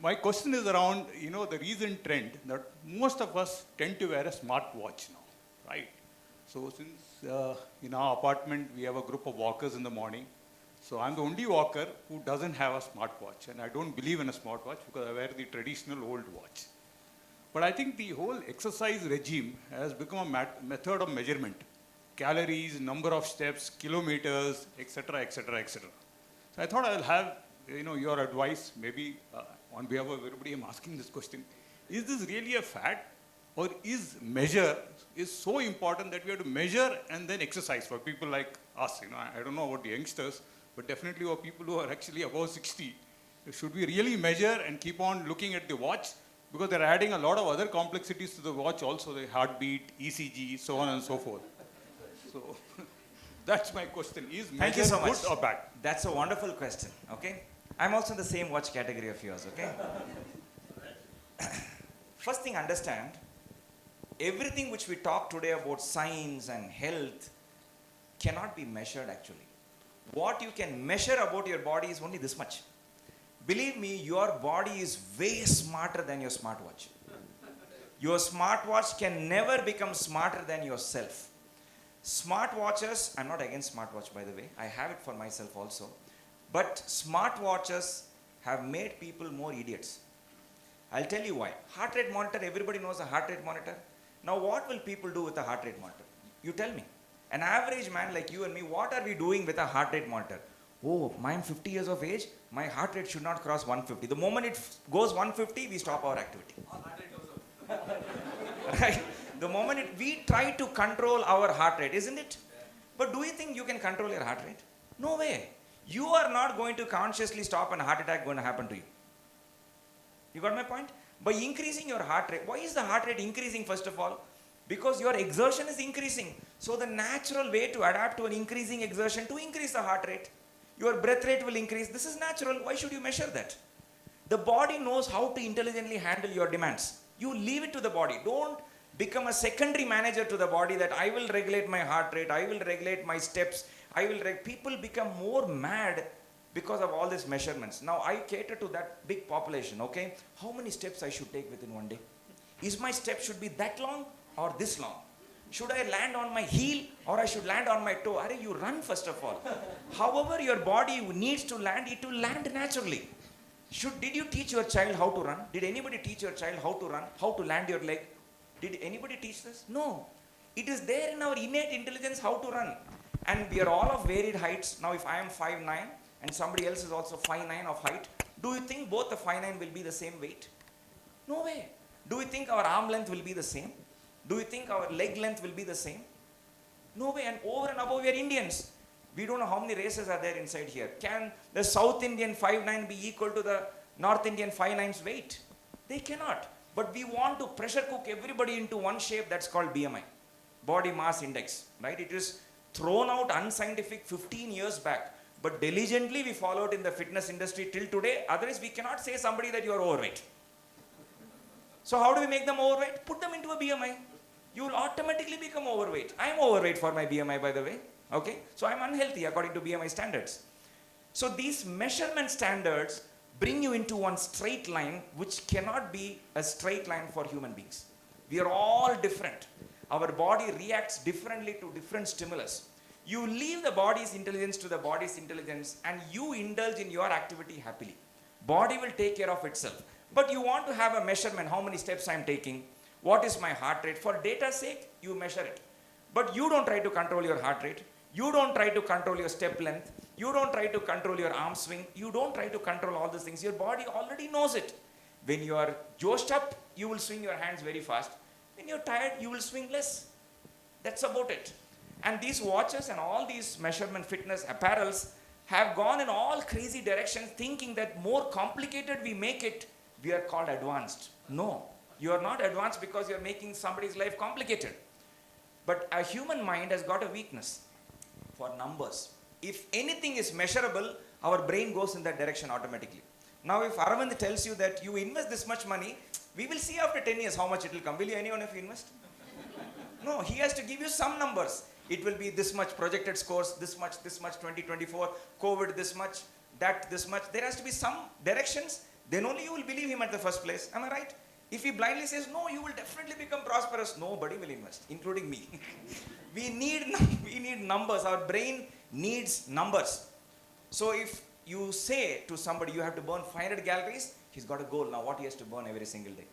my question is around, the recent trend that most of us tend to wear a smartwatch now, right? So since in our apartment we have a group of walkers in the morning, so I'm the only walker who doesn't have a smartwatch, and I don't believe in a smartwatch because I wear the traditional old watch. But I think the whole exercise regime has become a method of measurement. Calories, number of steps, kilometers, etc., etc., etc. So I thought I'll have your advice, maybe on behalf of everybody I'm asking this question. Is this really a fad, or is measure so important that we have to measure and then exercise for people like us? I don't know about the youngsters, but definitely for people who are actually above 60, should we really measure and keep on looking at the watch? Because they're adding a lot of other complexities to the watch also, the heartbeat, ECG, so on and so forth. So that's my question. Is measure good or bad? That's a wonderful question, okay? I'm also in the same watch category of yours, okay? First thing, understand, everything which we talk today about science and health cannot be measured actually. What you can measure about your body is only this much. Believe me, your body is way smarter than your smartwatch. Your smartwatch can never become smarter than yourself. Smartwatches, I'm not against smartwatch by the way, I have it for myself also. But smartwatches have made people more idiots. I'll tell you why. Heart rate monitor, everybody knows a heart rate monitor. Now what will people do with a heart rate monitor? You tell me. An average man like you and me, what are we doing with a heart rate monitor? Oh, I'm 50 years of age, my heart rate should not cross 150. The moment it goes 150, we stop our activity. Right? The moment we try to control our heart rate, isn't it? But do you think you can control your heart rate? No way. You are not going to consciously stop and a heart attack going to happen to you. You got my point? By increasing your heart rate, why is the heart rate increasing first of all? Because your exertion is increasing. So the natural way to adapt to an increasing exertion to increase the heart rate. Your breath rate will increase. This is natural. Why should you measure that? The body knows how to intelligently handle your demands. You leave it to the body. Don't become a secondary manager to the body that I will regulate my heart rate, I will regulate my steps, people become more mad because of all these measurements. Now I cater to that big population, okay? How many steps I should take within one day? Is my step should be that long or this long? Should I land on my heel or I should land on my toe? Are you run first of all. However your body needs to land, it will land naturally. Did you teach your child how to run? Did anybody teach your child how to run? How to land your leg? Did anybody teach this? No. It is there in our innate intelligence how to run. And we are all of varied heights. Now if I am 5'9" and somebody else is also 5'9" of height, do you think both the 5'9" will be the same weight? No way. Do you think our arm length will be the same? Do you think our leg length will be the same? No way. And over and above, we are Indians. We don't know how many races are there inside here. Can the South Indian 5'9" be equal to the North Indian 5'9's weight? They cannot. But we want to pressure cook everybody into one shape that's called BMI, body mass index, right? It is thrown out unscientific 15 years back, but diligently we followed in the fitness industry till today. Otherwise, we cannot say somebody that you are overweight. So how do we make them overweight? Put them into a BMI. You will automatically become overweight. I am overweight for my BMI, by the way. Okay? So I am unhealthy according to BMI standards. So these measurement standards bring you into one straight line, which cannot be a straight line for human beings. We are all different. Our body reacts differently to different stimulus. You leave the body's intelligence to the body's intelligence and you indulge in your activity happily. Body will take care of itself. But you want to have a measurement, how many steps I am taking, what is my heart rate. For data's sake, you measure it. But you don't try to control your heart rate. You don't try to control your step length. You don't try to control your arm swing. You don't try to control all these things. Your body already knows it. When you are joshed up, you will swing your hands very fast. When you're tired, you will swing less. That's about it. And these watches and all these measurement fitness apparels have gone in all crazy directions, thinking that more complicated we make it, we are called advanced. No, you are not advanced because you're making somebody's life complicated. But a human mind has got a weakness for numbers. If anything is measurable, our brain goes in that direction automatically. Now if Aravind tells you that you invest this much money, we will see after 10 years how much it will come. Will you anyone if you invest? No, he has to give you some numbers. It will be this much projected scores, this much 2024, COVID this much, that this much. There has to be some directions then only you will believe him at the first place. Am I right? If he blindly says, no, you will definitely become prosperous, nobody will invest, including me. we need numbers. Our brain needs numbers. So if you say to somebody, you have to burn 500 calories, he's got a goal now, what he has to burn every single day.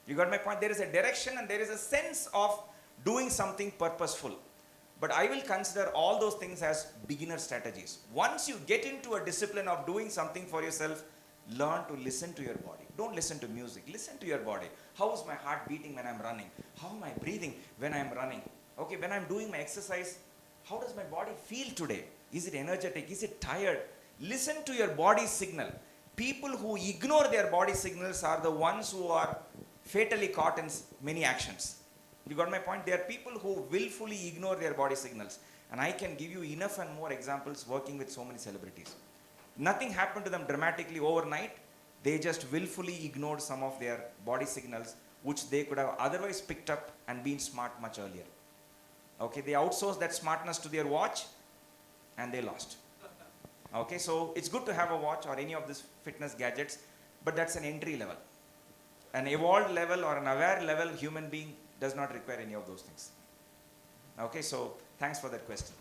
You got my point? There is a direction and there is a sense of doing something purposeful. But I will consider all those things as beginner strategies. Once you get into a discipline of doing something for yourself, learn to listen to your body. Don't listen to music. Listen to your body. How is my heart beating when I'm running? How am I breathing when I'm running? Okay, when I'm doing my exercise, how does my body feel today? Is it energetic? Is it tired? Listen to your body signal. People who ignore their body signals are the ones who are fatally caught in many actions. You got my point? There are people who willfully ignore their body signals. And I can give you enough and more examples working with so many celebrities. Nothing happened to them dramatically overnight. They just willfully ignored some of their body signals, which they could have otherwise picked up and been smart much earlier. Okay, they outsourced that smartness to their watch and they lost. Okay, so it's good to have a watch or any of these fitness gadgets, but that's an entry level. An evolved level or an aware level human being does not require any of those things. Okay, so thanks for that question.